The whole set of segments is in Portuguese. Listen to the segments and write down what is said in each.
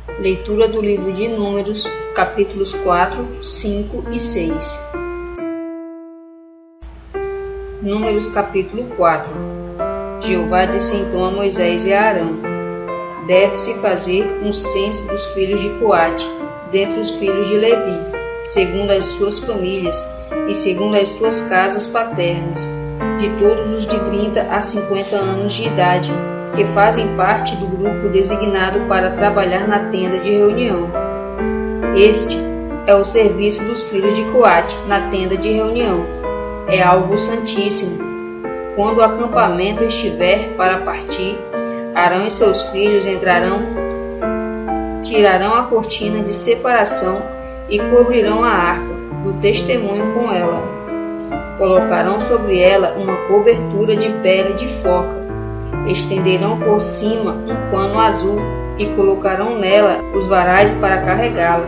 Leitura do livro de Números, capítulos 4, 5 e 6. Números capítulo 4. Jeová disse então a Moisés e a Arão: Deve-se fazer um censo dos filhos de Coate, dentre os filhos de Levi, segundo as suas famílias e segundo as suas casas paternas, de todos os de 30 a 50 anos de idade, que fazem parte do grupo designado para trabalhar na tenda de reunião. Este é o serviço dos filhos de Coate na tenda de reunião. É algo santíssimo. Quando o acampamento estiver para partir, Arão e seus filhos tirarão a cortina de separação e cobrirão a arca do testemunho com ela. Colocarão sobre ela uma cobertura de pele de foca. Estenderão por cima um pano azul e colocarão nela os varais para carregá-la.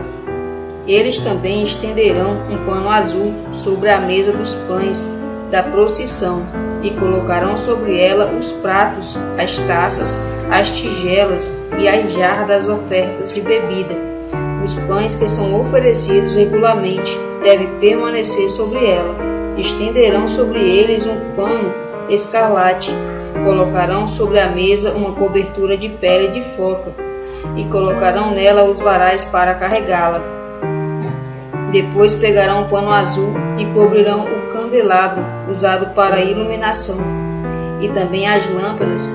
Eles também estenderão um pano azul sobre a mesa dos pães da procissão e colocarão sobre ela os pratos, as taças, as tigelas e as jarras das ofertas de bebida. Os pães que são oferecidos regularmente devem permanecer sobre ela. Estenderão sobre eles um pano escarlate. Colocarão sobre a mesa uma cobertura de pele de foca e colocarão nela os varais para carregá-la. Depois pegarão um pano azul e cobrirão o candelabro usado para a iluminação, e também as lâmpadas,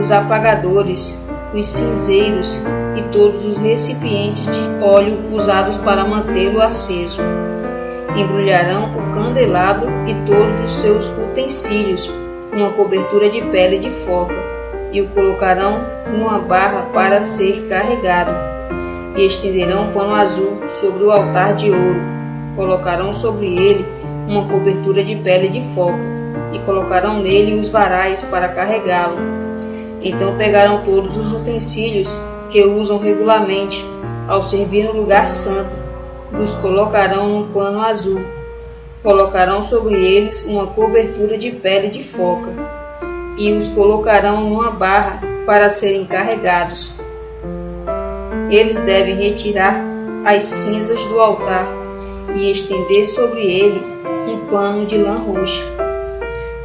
os apagadores, os cinzeiros e todos os recipientes de óleo usados para mantê-lo aceso. Embrulharão o candelabro e todos os seus utensílios numa cobertura de pele de foca e o colocarão numa barra para ser carregado. E estenderão um pano azul sobre o altar de ouro. Colocarão sobre ele uma cobertura de pele de foca e colocarão nele os varais para carregá-lo. Então pegarão todos os utensílios que usam regularmente ao servir no lugar santo e os colocarão num pano azul. Colocarão sobre eles uma cobertura de pele de foca e os colocarão numa barra para serem carregados. Eles devem retirar as cinzas do altar e estender sobre ele um pano de lã roxa.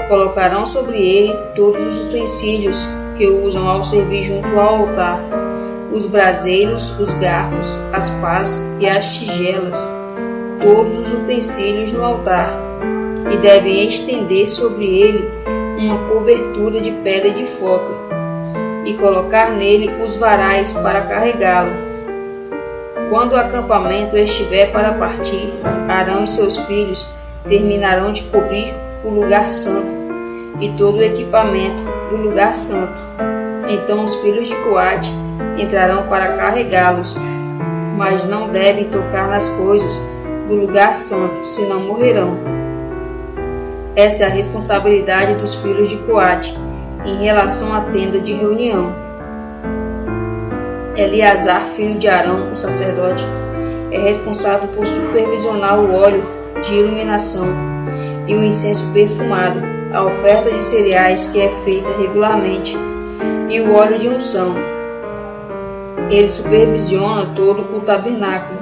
Colocarão sobre ele todos os utensílios que usam ao servir junto ao altar, os braseiros, os garfos, as pás e as tigelas, todos os utensílios no altar, e devem estender sobre ele uma cobertura de pele de foca e colocar nele os varais para carregá-lo. Quando o acampamento estiver para partir, Arão e seus filhos terminarão de cobrir o lugar santo e todo o equipamento do lugar santo. Então os filhos de Coate entrarão para carregá-los, mas não devem tocar nas coisas do lugar santo, senão morrerão. Essa é a responsabilidade dos filhos de Coate em relação à tenda de reunião. Eleazar, filho de Arão, o sacerdote, é responsável por supervisionar o óleo de iluminação e o incenso perfumado, a oferta de cereais que é feita regularmente e o óleo de unção. Ele supervisiona todo o tabernáculo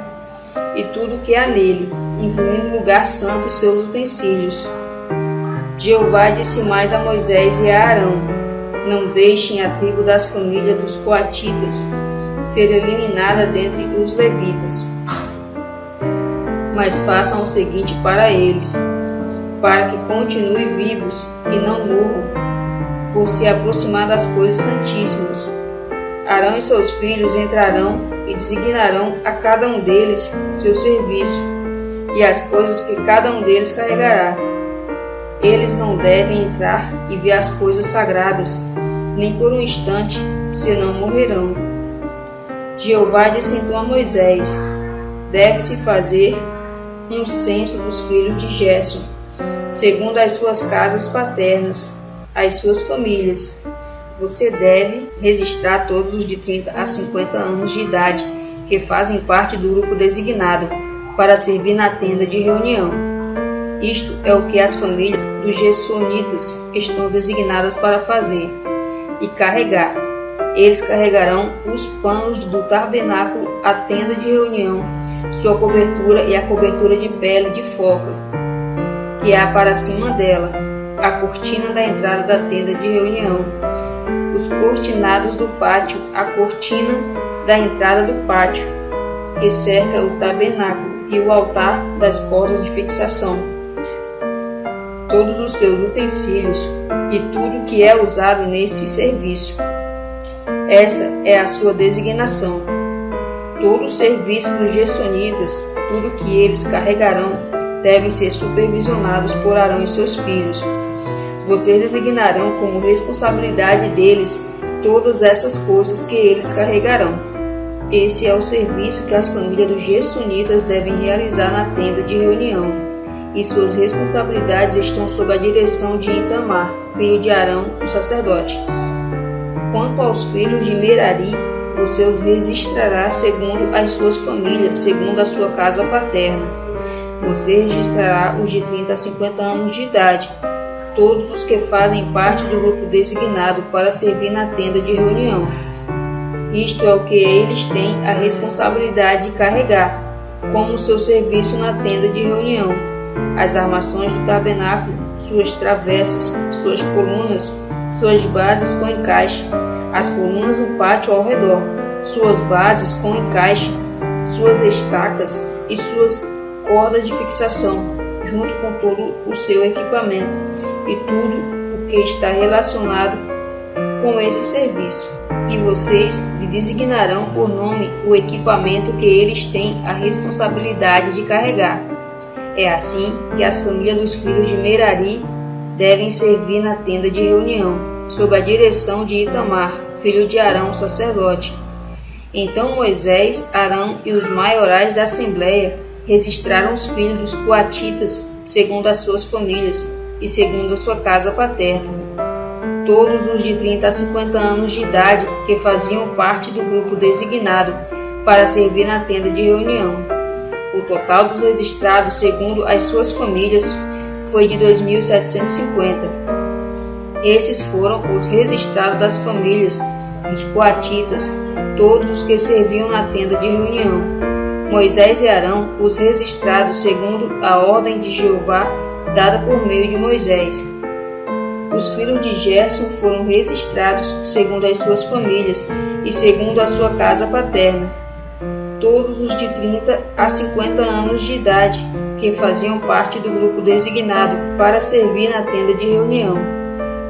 e tudo o que há nele, incluindo o lugar santo e seus utensílios. Jeová disse mais a Moisés e a Arão: Não deixem a tribo das famílias dos coatitas ser eliminada dentre os levitas, mas façam o seguinte para eles, para que continuem vivos e não morram, por se aproximar das coisas santíssimas. Arão e seus filhos entrarão e designarão a cada um deles seu serviço e as coisas que cada um deles carregará. Eles não devem entrar e ver as coisas sagradas, nem por um instante, senão morrerão. Jeová disse então a Moisés: Deve-se fazer um censo dos filhos de Gerson, segundo as suas casas paternas, as suas famílias. Você deve registrar todos os de 30 a 50 anos de idade que fazem parte do grupo designado para servir na tenda de reunião. Isto é o que as famílias dos gersonitas estão designadas para fazer e carregar. eles carregarão os panos do tabernáculo, a tenda de reunião, sua cobertura e a cobertura de pele de foca, que há para cima dela, a cortina da entrada da tenda de reunião, os cortinados do pátio, a cortina da entrada do pátio, que cerca o tabernáculo, e o altar das cordas de fixação, todos os seus utensílios e tudo que é usado nesse serviço. Essa é a sua designação. Todo o serviço dos gersonitas, tudo que eles carregarão, devem ser supervisionados por Arão e seus filhos. Vocês designarão como responsabilidade deles todas essas coisas que eles carregarão. Esse é o serviço que as famílias dos gersonitas devem realizar na tenda de reunião, e suas responsabilidades estão sob a direção de Itamar, filho de Arão, o sacerdote. Quanto aos filhos de Merari, você os registrará segundo as suas famílias, segundo a sua casa paterna. Você registrará os de 30 a 50 anos de idade, todos os que fazem parte do grupo designado para servir na tenda de reunião. Isto é o que eles têm a responsabilidade de carregar, como seu serviço na tenda de reunião: as armações do tabernáculo, suas travessas, suas colunas, suas bases com encaixe, as colunas do pátio ao redor, suas bases com encaixe, suas estacas e suas cordas de fixação, junto com todo o seu equipamento e tudo o que está relacionado com esse serviço. E vocês lhe designarão por nome o equipamento que eles têm a responsabilidade de carregar. É assim que as famílias dos filhos de Merari devem servir na tenda de reunião, sob a direção de Itamar, filho de Arão, sacerdote. Então Moisés, Arão e os maiorais da Assembleia registraram os filhos dos coatitas segundo as suas famílias e segundo a sua casa paterna, todos os de 30 a 50 anos de idade que faziam parte do grupo designado para servir na tenda de reunião. O total dos registrados segundo as suas famílias foi de 2.750. Esses foram os registrados das famílias dos coatitas, todos os que serviam na tenda de reunião. Moisés e Arão os registrados segundo a ordem de Jeová dada por meio de Moisés. Os filhos de Gerson foram registrados segundo as suas famílias e segundo a sua casa paterna, todos os de 30 a 50 anos de idade que faziam parte do grupo designado para servir na tenda de reunião.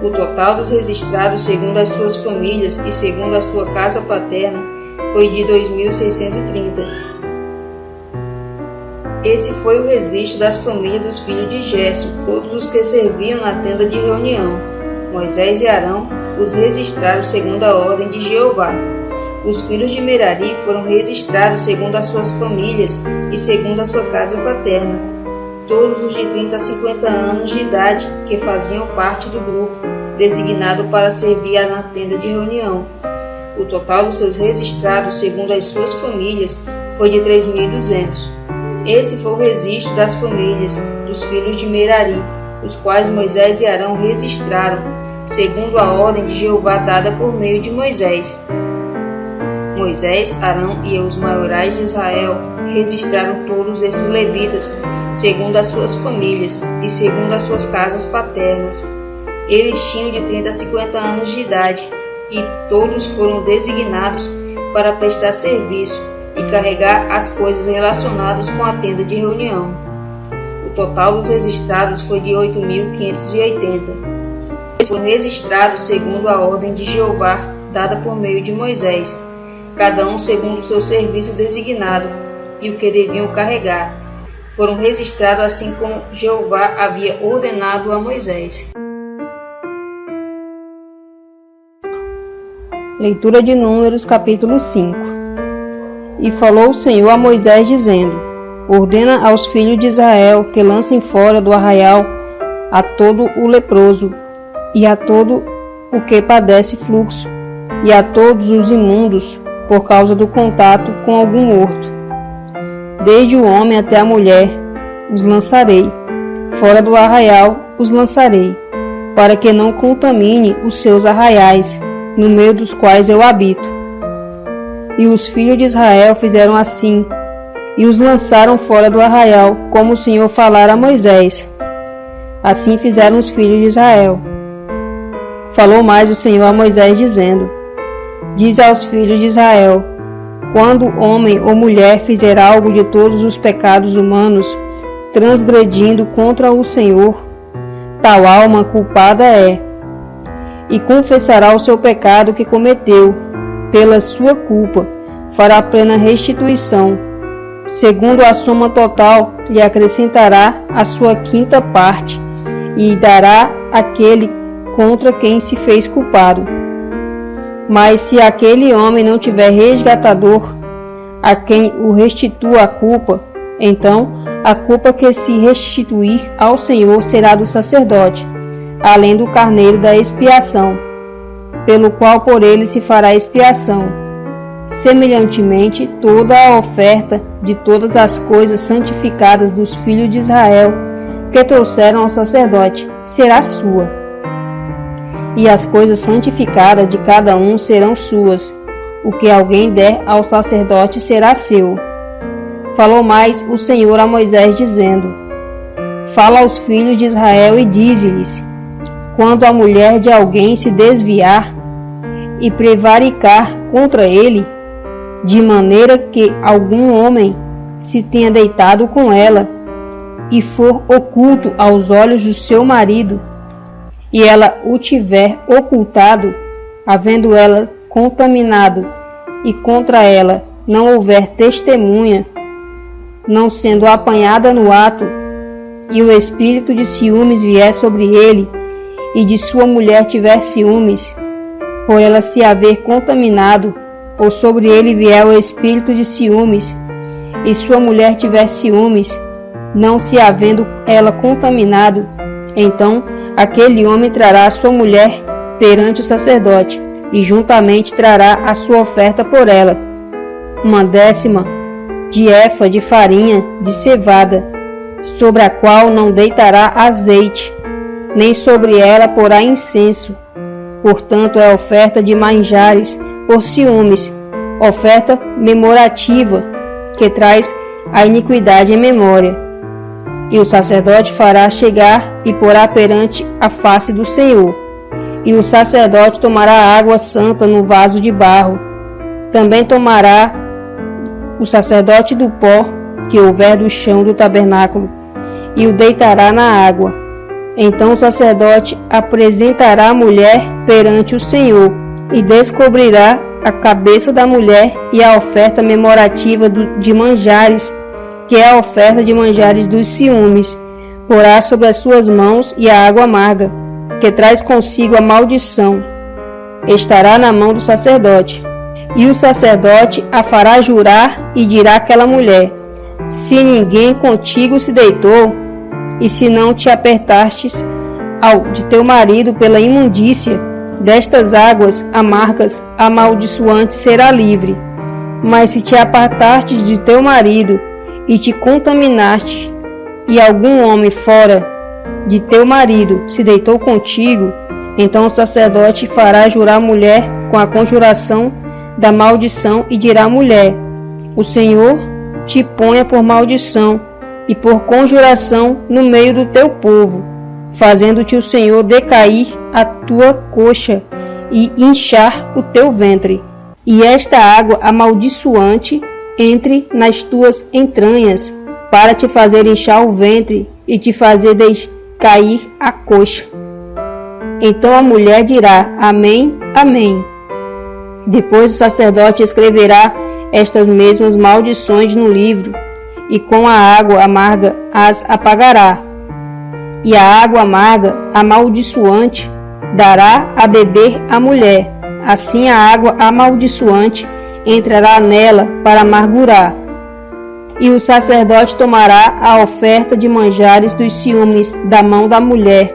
O total dos registrados segundo as suas famílias e segundo a sua casa paterna foi de 2.630. Esse foi o registro das famílias dos filhos de Gerson, todos os que serviam na tenda de reunião. Moisés e Arão os registraram segundo a ordem de Jeová. Os filhos de Merari foram registrados segundo as suas famílias e segundo a sua casa paterna, todos os de 30 a 50 anos de idade que faziam parte do grupo designado para servir na tenda de reunião. O total dos seus registrados segundo as suas famílias foi de 3.200. Esse foi o registro das famílias dos filhos de Merari, os quais Moisés e Arão registraram, segundo a ordem de Jeová dada por meio de Moisés. Moisés, Arão e os maiorais de Israel registraram todos esses levitas, segundo as suas famílias e segundo as suas casas paternas. Eles tinham de 30 a 50 anos de idade, e todos foram designados para prestar serviço e carregar as coisas relacionadas com a tenda de reunião. O total dos registrados foi de 8.580. Eles foram registrados segundo a ordem de Jeová dada por meio de Moisés, cada um segundo o seu serviço designado e o que deviam carregar. Foram registrados assim como Jeová havia ordenado a Moisés. Leitura de Números, capítulo 5. E falou o Senhor a Moisés, dizendo: ordena aos filhos de Israel que lancem fora do arraial a todo o leproso, e a todo o que padece fluxo, e a todos os imundos, por causa do contato com algum morto. Desde o homem até a mulher os lançarei, fora do arraial os lançarei, para que não contamine os seus arraiais, no meio dos quais eu habito. E os filhos de Israel fizeram assim, e os lançaram fora do arraial, como o Senhor falara a Moisés. Assim fizeram os filhos de Israel. Falou mais o Senhor a Moisés, dizendo: Diz aos filhos de Israel: quando homem ou mulher fizer algo de todos os pecados humanos, transgredindo contra o Senhor, tal alma culpada é, e confessará o seu pecado que cometeu. Pela sua culpa fará plena restituição. Segundo a soma total, lhe acrescentará a sua quinta parte, e dará àquele contra quem se fez culpado. Mas se aquele homem não tiver resgatador, a quem o restitua a culpa, então a culpa que se restituir ao Senhor será do sacerdote, além do carneiro da expiação, pelo qual por ele se fará expiação. Semelhantemente, toda a oferta de todas as coisas santificadas dos filhos de Israel que trouxeram ao sacerdote será sua. E as coisas santificadas de cada um serão suas. O que alguém der ao sacerdote será seu. Falou mais o Senhor a Moisés, dizendo: Fala aos filhos de Israel e dize-lhes: quando a mulher de alguém se desviar e prevaricar contra ele, de maneira que algum homem se tenha deitado com ela, e for oculto aos olhos do seu marido, e ela o tiver ocultado, havendo ela contaminado, e contra ela não houver testemunha, não sendo apanhada no ato, e o espírito de ciúmes vier sobre ele, e de sua mulher tiver ciúmes, por ela se haver contaminado, ou sobre ele vier o espírito de ciúmes, e sua mulher tiver ciúmes, não se havendo ela contaminado, então aquele homem trará a sua mulher perante o sacerdote, e juntamente trará a sua oferta por ela, 1/10 de efa de farinha de cevada, sobre a qual não deitará azeite, nem sobre ela porá incenso. Portanto, é oferta de manjares por ciúmes, oferta memorativa, que traz a iniquidade em memória. E o sacerdote fará chegar e porá perante a face do Senhor. E o sacerdote tomará água santa no vaso de barro. Também tomará o sacerdote do pó que houver do chão do tabernáculo, e o deitará na água. Então o sacerdote apresentará a mulher perante o Senhor, e descobrirá a cabeça da mulher e a oferta memorativa de manjares, que é a oferta de manjares dos ciúmes, porá sobre as suas mãos, e a água amarga, que traz consigo a maldição, estará na mão do sacerdote. E o sacerdote a fará jurar, e dirá àquela mulher: se ninguém contigo se deitou, e se não te apertastes ao de teu marido pela imundícia, destas águas amargas amaldiçoante será livre. Mas se te apartastes de teu marido, e te contaminaste, e algum homem fora de teu marido se deitou contigo, então o sacerdote fará jurar a mulher com a conjuração da maldição, e dirá à mulher: o Senhor te ponha por maldição e por conjuração no meio do teu povo, fazendo-te o Senhor decair a tua coxa e inchar o teu ventre. E esta água amaldiçoante entre nas tuas entranhas, para te fazer inchar o ventre e te fazer cair a coxa. Então a mulher dirá: Amém, Amém. Depois o sacerdote escreverá estas mesmas maldições no livro, e com a água amarga as apagará. E a água amarga amaldiçoante dará a beber à mulher. Assim a água amaldiçoante entrará nela para amargurar. E o sacerdote tomará a oferta de manjares dos ciúmes da mão da mulher,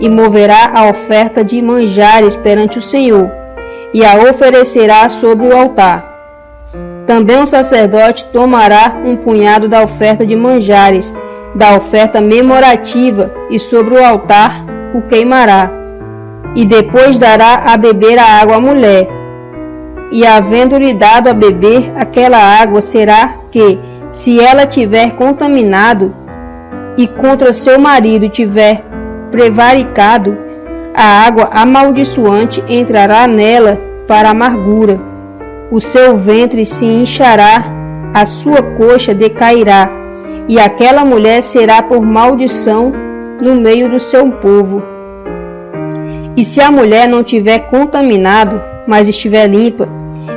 e moverá a oferta de manjares perante o Senhor, e a oferecerá sobre o altar. Também o sacerdote tomará um punhado da oferta de manjares, da oferta memorativa, e sobre o altar o queimará. e depois dará a beber a água à mulher. E havendo-lhe dado a beber aquela água, será que, se ela tiver contaminado e contra seu marido tiver prevaricado, a água amaldiçoante entrará nela para a amargura. O seu ventre se inchará, a sua coxa decairá, e aquela mulher será por maldição no meio do seu povo. E se a mulher não tiver contaminado, mas estiver limpa,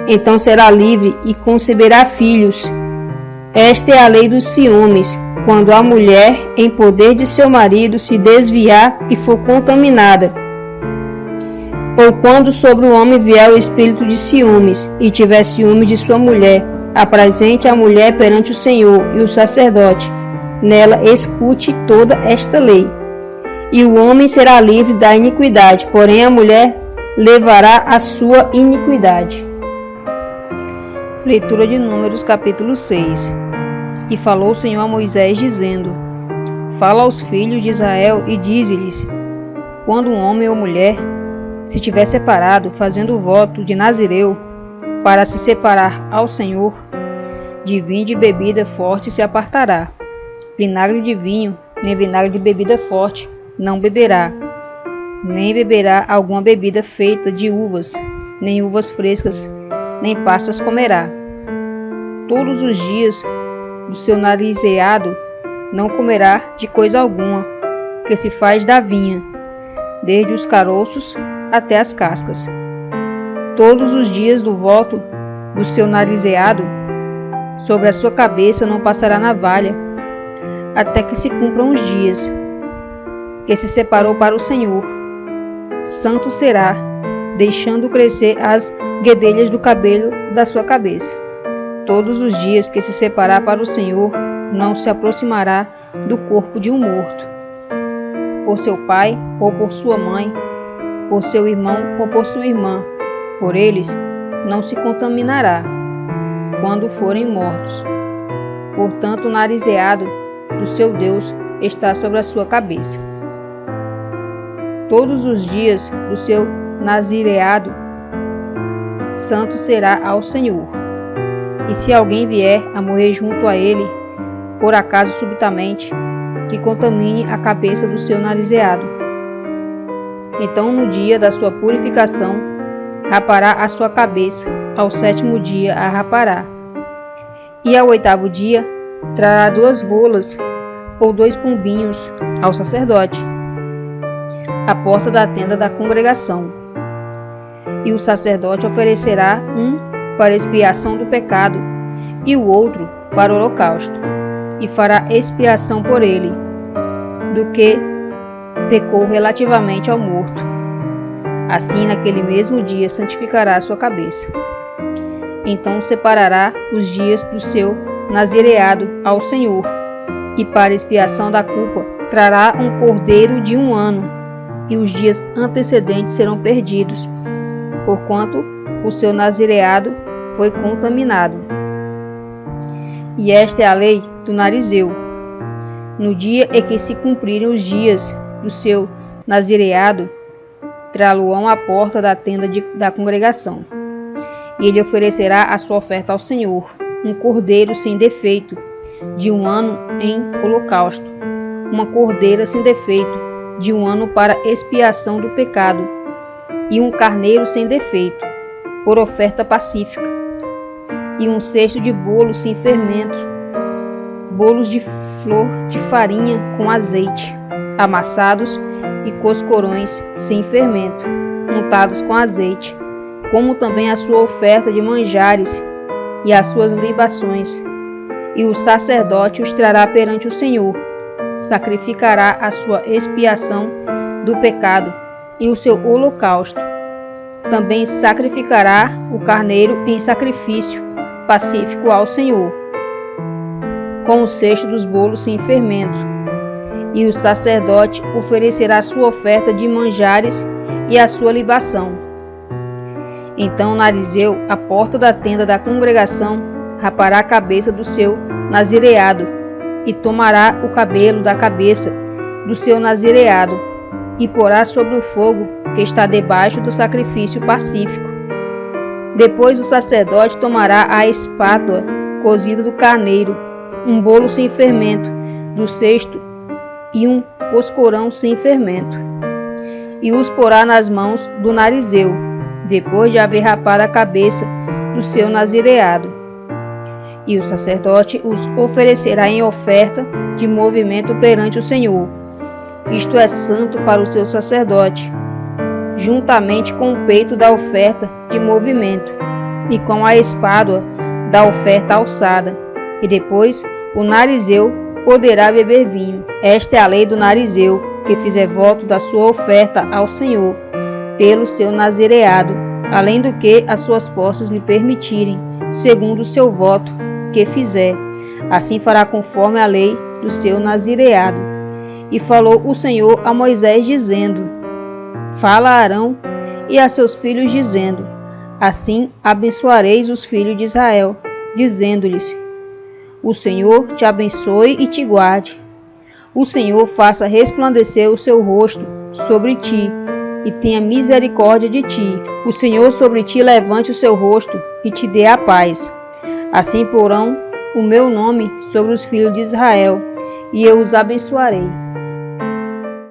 então será livre e conceberá filhos. Esta é a lei dos ciúmes, quando a mulher, em poder de seu marido, se desviar e for contaminada. Ou quando sobre o homem vier o espírito de ciúmes, e tiver ciúme de sua mulher, apresente a mulher perante o Senhor e o sacerdote. Nela escute toda esta lei. E o homem será livre da iniquidade, porém a mulher levará a sua iniquidade. Leitura de Números, capítulo 6. E falou o Senhor a Moisés, dizendo: Fala aos filhos de Israel e dize-lhes: Quando um homem ou mulher se tiver separado, fazendo o voto de Nazireu, para se separar ao Senhor, de vinho de bebida forte se apartará. Vinagre de vinho, nem vinagre de bebida forte, não beberá. Nem beberá alguma bebida feita de uvas, nem uvas frescas, nem passas comerá. Todos os dias do seu narizeado não comerá de coisa alguma que se faz da vinha, desde os caroços até as cascas. Todos os dias do voto do seu narizeado, sobre a sua cabeça não passará navalha, até que se cumpram os dias que se separou para o Senhor. Santo será, deixando crescer as guedelhas do cabelo da sua cabeça. Todos os dias que se separar para o Senhor, não se aproximará do corpo de um morto, por seu pai ou por sua mãe, por seu irmão ou por sua irmã. Por eles não se contaminará, quando forem mortos. Portanto, o narizeado do seu Deus está sobre a sua cabeça. Todos os dias do seu nazireado, santo será ao Senhor. E se alguém vier a morrer junto a ele, por acaso subitamente, que contamine a cabeça do seu narizeado, então no dia da sua purificação, rapará a sua cabeça, ao 7º dia a rapará. E ao 8º dia, trará 2 rolas ou 2 pombinhos ao sacerdote, à porta da tenda da congregação. E o sacerdote oferecerá um para expiação do pecado e o outro para o holocausto, e fará expiação por ele, do que pecou relativamente ao morto. Assim, naquele mesmo dia, santificará a sua cabeça. Então separará os dias do seu nazireado ao Senhor, e para expiação da culpa trará um cordeiro de 1 ano, e os dias antecedentes serão perdidos, porquanto o seu nazireado foi contaminado. E esta é a lei do narizeu. No dia em que se cumprirem os dias do seu nazireado, trá-lo-ão à porta da tenda da congregação. E ele oferecerá a sua oferta ao Senhor, um cordeiro sem defeito, de 1 ano em holocausto, uma cordeira sem defeito, de 1 ano para expiação do pecado, e um carneiro sem defeito, por oferta pacífica, e 1 cesto de bolos sem fermento, bolos de flor de farinha com azeite, amassados, e coscorões sem fermento, untados com azeite, como também a sua oferta de manjares e as suas libações. E o sacerdote os trará perante o Senhor, sacrificará a sua expiação do pecado e o seu holocausto. Também sacrificará o carneiro em sacrifício pacífico ao Senhor, com o cesto dos bolos sem fermento. E o sacerdote oferecerá sua oferta de manjares e a sua libação. Então o narizeu, à porta da tenda da congregação, rapará a cabeça do seu nazireado, e tomará o cabelo da cabeça do seu nazireado, e porá sobre o fogo que está debaixo do sacrifício pacífico. Depois o sacerdote tomará a espátula cozida do carneiro, um bolo sem fermento do cesto e um coscorão sem fermento, e os porá nas mãos do narizeu, depois de haver rapado a cabeça do seu nazireado. E o sacerdote os oferecerá em oferta de movimento perante o Senhor. Isto é santo para o seu sacerdote, juntamente com o peito da oferta de movimento, e com a espádua da oferta alçada. E depois o narizeu poderá beber vinho. Esta é a lei do narizeu, que fizer voto da sua oferta ao Senhor, pelo seu nazireado, além do que as suas posses lhe permitirem, segundo o seu voto que fizer. Assim fará conforme a lei do seu nazireado. E falou o Senhor a Moisés, dizendo: Fala a Arão e a seus filhos, dizendo: Assim abençoareis os filhos de Israel, dizendo-lhes: O Senhor te abençoe e te guarde. O Senhor faça resplandecer o seu rosto sobre ti e tenha misericórdia de ti. O Senhor sobre ti levante o seu rosto e te dê a paz. Assim porão o meu nome sobre os filhos de Israel, e eu os abençoarei.